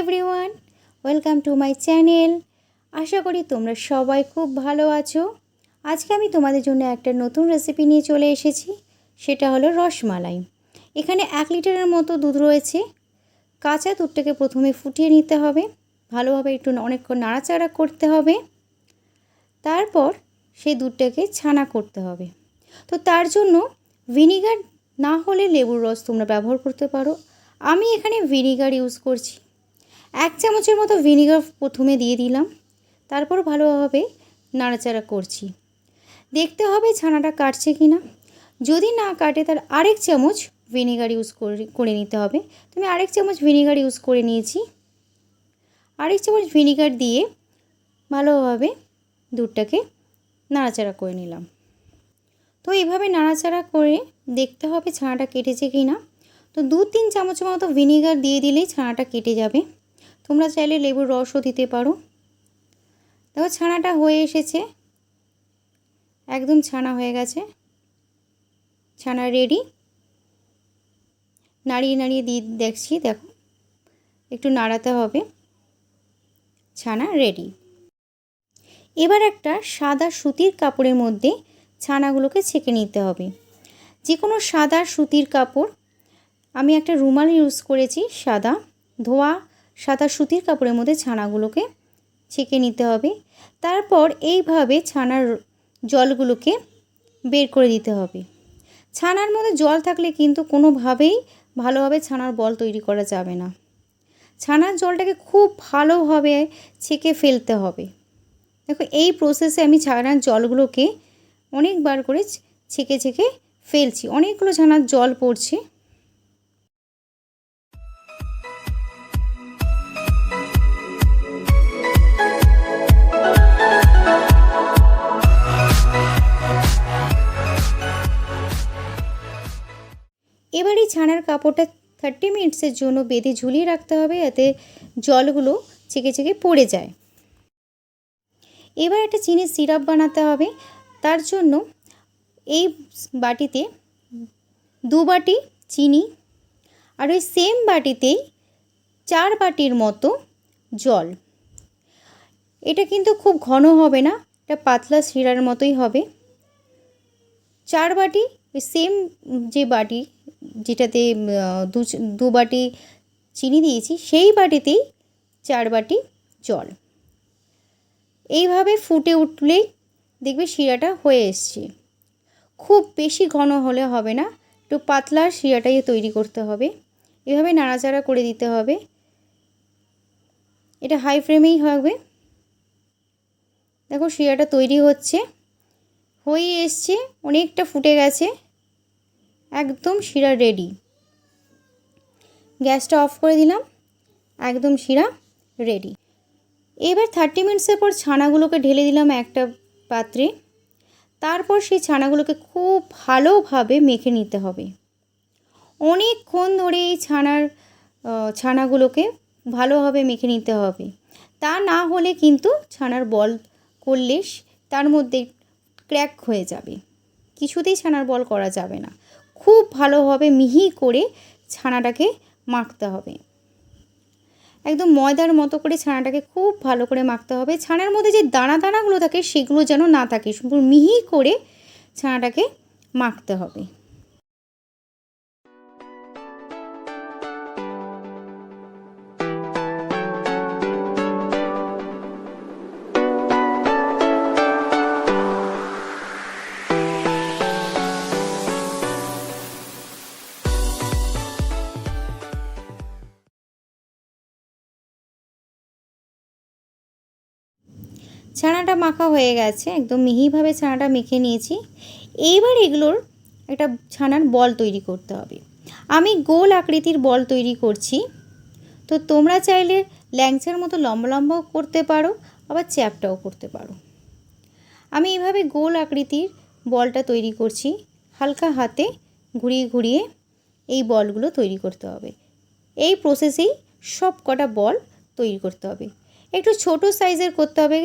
Everyone, welcome to my channel. আশা করি তোমরা সবাই খুব ভালো আছো। আজকে আমি তোমাদের জন্য একটা নতুন রেসিপি নিয়ে চলে এসেছি, সেটা হলো রসমালাই। এখানে 1 লিটারের মতো দুধ রয়েছে। কাঁচা দুধটাকে প্রথমে ফুটিয়ে নিতে হবে, ভালোভাবে একটু অনেকক্ষণ নাড়াচাড়া করতে হবে। তারপর সেই দুধটাকে ছানা করতে হবে। তো তার জন্য ভিনিগার না হলে লেবুর রস তোমরা ব্যবহার করতে পারো। আমি এখানে ভিনিগার ইউজ করছি। 1 চামচের মতো ভিনিগার প্রথমে দিয়ে দিলাম, তারপর ভালোভাবে নাড়াচাড়া করছি। দেখতে হবে ছানাটা কাটছে কি না। যদি না কাটে তার আরেক চামচ ভিনিগার ইউজ করে নিতে হবে। তো আমি আরেক চামচ ভিনিগার ইউজ করে নিয়েছি। আরেক চামচ ভিনিগার দিয়ে ভালোভাবে দুধটাকে নাড়াচাড়া করে নিলাম। তো এইভাবে নাড়াচাড়া করে দেখতে হবে ছানাটা কেটেছে কি না। তো 2-3 চামচের মতো ভিনিগার দিয়ে দিলেই ছানাটা কেটে যাবে। তোমরা চাইলে লেবুর রসও দিতে পারো। দেখো ছানাটা হয়ে এসেছে, একদম ছানা হয়ে গেছে, ছানা রেডি। নাড়িয়ে নাড়িয়ে দিয়ে দেখছি, দেখো একটু নাড়াতে হবে। ছানা রেডি। এবার একটা সাদা সুতির কাপড়ের মধ্যে ছানাগুলোকে ছেঁকে নিতে হবে। যে কোনো সাদা সুতির কাপড়, আমি একটা রুমাল ইউজ করেছি। সাদা ধোয়া সাদা সুতির কাপড়ের মধ্যে ছানাগুলোকে ছেঁকে নিতে হবে। তারপর এইভাবে ছানার জলগুলোকে বের করে দিতে হবে। ছানার মধ্যে জল থাকলে কিন্তু কোনোভাবেই ভালোভাবে ছানার বল তৈরি করা যাবে না। ছানার জলটাকে খুব ভালোভাবে ছেঁকে ফেলতে হবে। দেখো এই প্রসেসে আমি ছানার জলগুলোকে অনেকবার করে ছেঁকে ছেঁকে ফেলছি। অনেকগুলো ছানার জল পড়ছে। এবার এই ছানার কাপড়টা 30 মিনিটসের জন্য বেঁধে ঝুলিয়ে রাখতে হবে, যাতে জলগুলো ছেঁকে ছেঁকে পড়ে যায়। এবার একটা চিনির সিরাপ বানাতে হবে। তার জন্য এই বাটিতে 2 বাটি চিনি, আর ওই সেম বাটিতেই 4 বাটির মতো জল। এটা কিন্তু খুব ঘন হবে না, এটা পাতলা শিরার মতোই হবে। 4 বাটি ওই সেম যে বাটি যেটাতে 2 বাটি চিনি দিয়েছি, সেই বাটিতেই 4 বাটি জল। এইভাবে ফুটে উঠলেই দেখবে শিরাটা হয়ে এসছে। খুব বেশি ঘন হলে হবে না, একটু পাতলা শিরাটাই তৈরি করতে হবে। এভাবে নাড়াচাড়া করে দিতে হবে। এটা হাই ফ্লেমেই হবে। দেখো শিরাটা তৈরি হচ্ছে, হয়ে এসছে, অনেকটা ফুটে গেছে, একদম শিরা রেডি। গ্যাসটা অফ করে দিলাম, একদম শিরা রেডি। এবার 30 মিনিটসের পর ছানাগুলোকে ঢেলে দিলাম একটা পাত্রে। তারপর সেই ছানাগুলোকে খুব ভালোভাবে মেখে নিতে হবে। অনেকক্ষণ ধরে এই ছানাগুলোকে ভালোভাবে মেখে নিতে হবে। তা না হলে কিন্তু ছানার বল করলে তার মধ্যে ক্র্যাক হয়ে যাবে। কিছুতেই ছানার বল করা যাবে না। খুব ভালোভাবে মিহি করে ছানাটাকে মাখতে হবে। একদম ময়দার মতো করে ছানাটাকে খুব ভালো করে মাখতে হবে। ছানার মধ্যে যে দানা দানাগুলো থাকে সেগুলো যেন না থাকে, সম্পূর্ণ মিহি করে ছানাটাকে মাখতে হবে। ছানাটা মাখা হয়ে গেছে, একদম মিহিভাবে ছানাটা মেখে নিয়েছি। এইবার এগুলোর একটা ছানার বল তৈরি করতে হবে। আমি গোল আকৃতির বল তৈরি করছি। তো তোমরা চাইলে ল্যাংচার মতো লম্বা লম্বাও করতে পারো, আবার চ্যাপটাও করতে পারো। আমি এইভাবে গোল আকৃতির বলটা তৈরি করছি। হালকা হাতে ঘুরিয়ে ঘুরিয়ে এই বলগুলো তৈরি করতে হবে। এই প্রসেসেই সব কটা বল তৈরি করতে হবে। একটু ছোট সাইজের করতে হবে,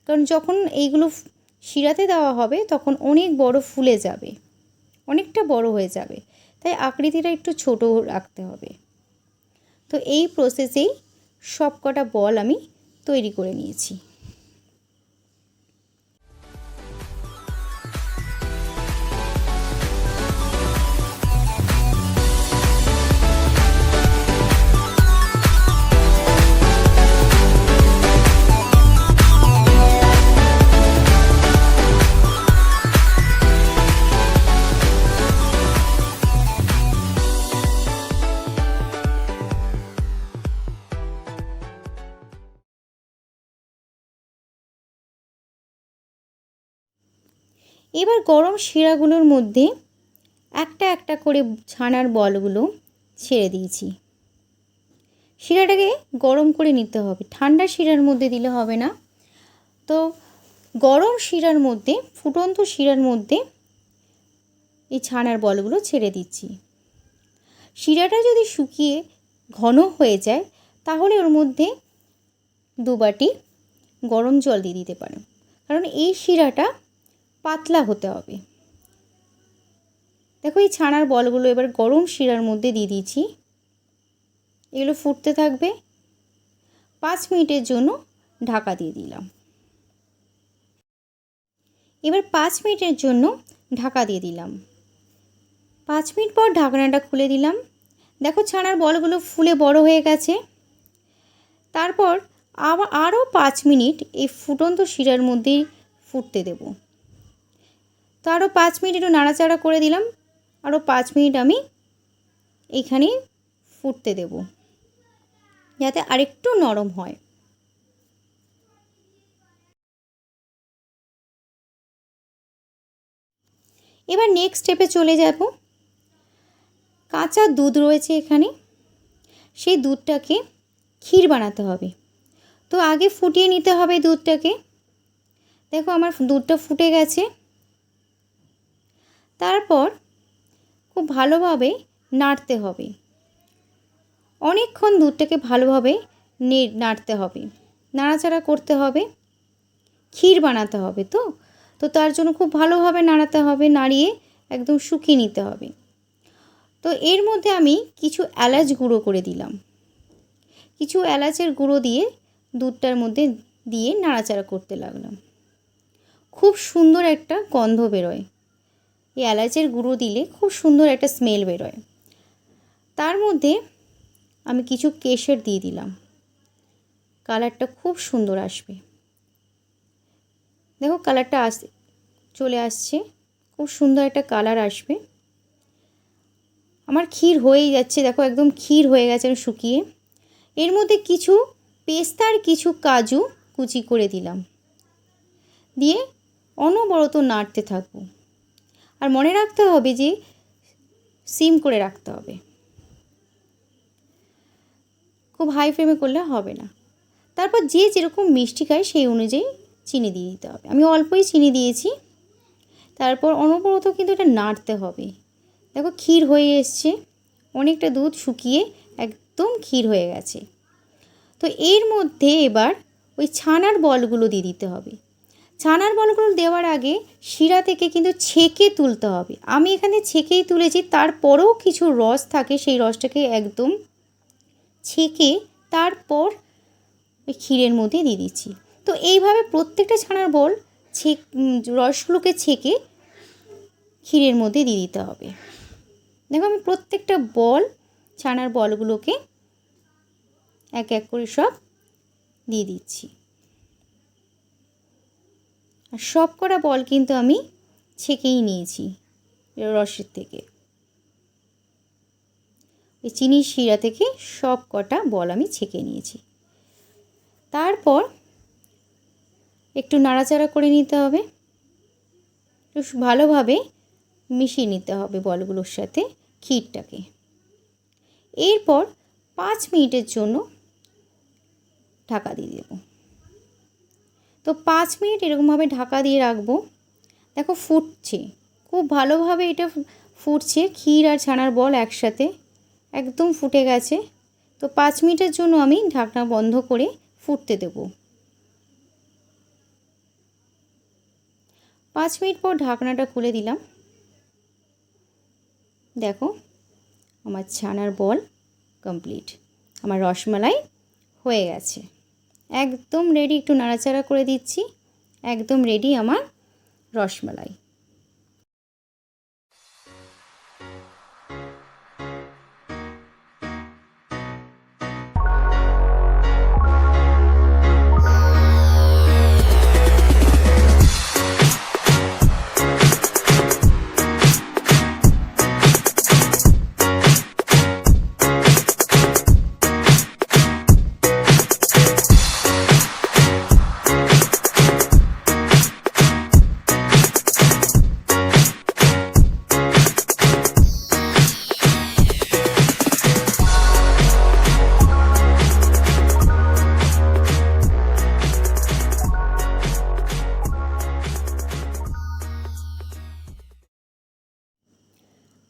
কারণ যখন এইগুলো শিরাতে দেওয়া হবে তখন অনেক বড় ফুলে যাবে, অনেকটা বড় হয়ে যাবে, তাই আকৃতিটা একটু ছোট রাখতে হবে। তো এই প্রসেসেই সব কটা বল আমি তৈরি করে নিয়েছি। এবার গরম শিরাগুলোর মধ্যে একটা একটা করে ছানার বলগুলো ছেড়ে দিয়েছি। শিরাটাকে গরম করে নিতে হবে, ঠান্ডা শিরার মধ্যে দিলে হবে না। তো গরম শিরার মধ্যে, ফুটন্ত শিরার মধ্যে এই ছানার বলগুলো ছেড়ে দিচ্ছি। শিরাটা যদি শুকিয়ে ঘন হয়ে যায় তাহলে ওর মধ্যে 2 বাটি গরম জল দিয়ে দিতে পারেন, কারণ এই শিরাটা পাতলা হতে হবে। দেখো এই ছানার বলগুলো এবার গরম শিরার মধ্যে দিয়ে দিয়েছি। এগুলো ফুটতে থাকবে। 5 মিনিটের জন্য ঢাকা দিয়ে দিলাম। এবার 5 মিনিটের জন্য ঢাকা দিয়ে দিলাম। 5 মিনিট পর ঢাকনাটা খুলে দিলাম। দেখো ছানার বলগুলো ফুলে বড় হয়ে গেছে। তারপর আরও 5 মিনিট এই ফুটন্ত শিরার মধ্যেই ফুটতে দেব। তো আরও 5 মিনিট একটু নাড়াচাড়া করে দিলাম। আরও 5 মিনিট আমি এইখানেই ফুটতে দেব, যাতে আরেকটু নরম হয়। এবার নেক্সট স্টেপে চলে যাব। কাঁচা দুধ রয়েছে এখানে, সেই দুধটাকে ক্ষীর বানাতে হবে। তো আগে ফুটিয়ে নিতে হবে দুধটাকে। দেখো আমার দুধটা ফুটে গেছে। তারপর খুব ভালোভাবে নাড়তে হবে, অনেকক্ষণ দুধটাকে ভালোভাবে নাড়তে হবে, নাড়াচাড়া করতে হবে। ক্ষীর বানাতে হবে তো তো তার জন্য খুব ভালোভাবে নাড়াতে হবে, নাড়িয়ে একদম শুকিয়ে নিতে হবে। তো এর মধ্যে আমি কিছু এলাচ গুঁড়ো করে দিলাম। কিছু এলাচের গুঁড়ো দিয়ে দুধটার মধ্যে দিয়ে নাড়াচাড়া করতে লাগলাম। খুব সুন্দর একটা গন্ধ বেরোয়, এই এলাচের গুঁড়ো দিলে খুব সুন্দর একটা স্মেল বেরোয়। তার মধ্যে আমি কিছু কেশর দিয়ে দিলাম, কালারটা খুব সুন্দর আসবে। দেখো কালারটা চলে আসছে, খুব সুন্দর একটা কালার আসবে। আমার ক্ষীর হয়েই যাচ্ছে, দেখো একদম ক্ষীর হয়ে গেছে শুকিয়ে। এর মধ্যে কিছু পেস্তা আর কিছু কাজু কুচি করে দিলাম, দিয়ে অনবরত নাড়তে থাকবো। আর মনে রাখতে হবে যে সিম করে রাখতে হবে, খুব হাই ফ্লেমে করলে হবে না। তারপর যে যেরকম মিষ্টি খায় সেই অনুযায়ী চিনি দিয়ে দিতে হবে। আমি অল্পই চিনি দিয়েছি। তারপর অনবরত কিন্তু এটা নাড়তে হবে। দেখো ক্ষীর হয়ে এসছে, অনেকটা দুধ শুকিয়ে একদম ক্ষীর হয়ে গেছে। তো এর মধ্যে এবার ওই ছানার বলগুলো দিয়ে দিতে হবে। ছানার বলগুলো দেওয়ার আগে শিরা থেকে কিন্তু ছেঁকে তুলতে হবে। আমি এখানে ছেঁকেই তুলেছি, তারপরেও কিছু রস থাকে, সেই রসটাকে একদম ছেঁকে তারপর ওই ক্ষীরের মধ্যে দিয়ে দিচ্ছি। তো এইভাবে প্রত্যেকটা ছানার বল রসগুলোকে ছেঁকে ক্ষীরের মধ্যে দিয়ে দিতে হবে। দেখো আমি প্রত্যেকটা ছানার বলগুলোকে এক এক করে সব দিয়ে দিচ্ছি। আর সব কটা বল কিন্তু আমি ছেঁকেই নিয়েছি রসের থেকে, এই চিনির শিরা থেকে সব কটা বল আমি ছেঁকে নিয়েছি। তারপর একটু নাড়াচাড়া করে নিতে হবে, একটু ভালোভাবে মিশিয়ে নিতে হবে বলগুলোর সাথে ক্ষীরটাকে। এরপর 5 মিনিটের জন্য ঢাকা দিয়ে দেব। তো 5 মিনিট এরকমভাবে ঢাকা দিয়ে রাখবো। দেখো ফুটছে, খুব ভালোভাবে এটা ফুটছে, ক্ষীর আর ছানার বল একসাথে একদম ফুটে গেছে। তো 5 মিনিটের জন্য আমি ঢাকনা বন্ধ করে ফুটতে দেব। 5 মিনিট পর ঢাকনাটা খুলে দিলাম। দেখো আমার ছানার বল কমপ্লিট, আমার রসমালাই হয়ে গেছে, একদম রেডি। একটু নাড়াচাড়া করে দিচ্ছি। একদম রেডি আমার রসমালাই।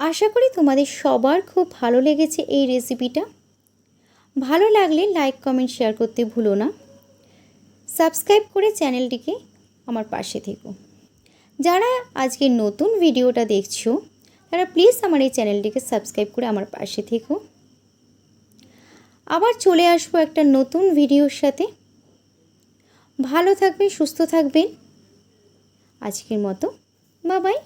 আশা করি তোমাদের সবার খুব ভালো লেগেছে এই রেসিপিটা। ভালো লাগলে লাইক, কমেন্ট, শেয়ার করতে ভুলো না। সাবস্ক্রাইব করে চ্যানেলটিকে আমার পাশে থেকো। যারা আজকে নতুন ভিডিওটা দেখছো তারা প্লিজ আমার এই চ্যানেলটিকে সাবস্ক্রাইব করে আমার পাশে থেকো। আবার চলে আসবো একটা নতুন ভিডিওর সাথে। ভালো থাকবেন, সুস্থ থাকবেন। আজকের মতো বাই বাই।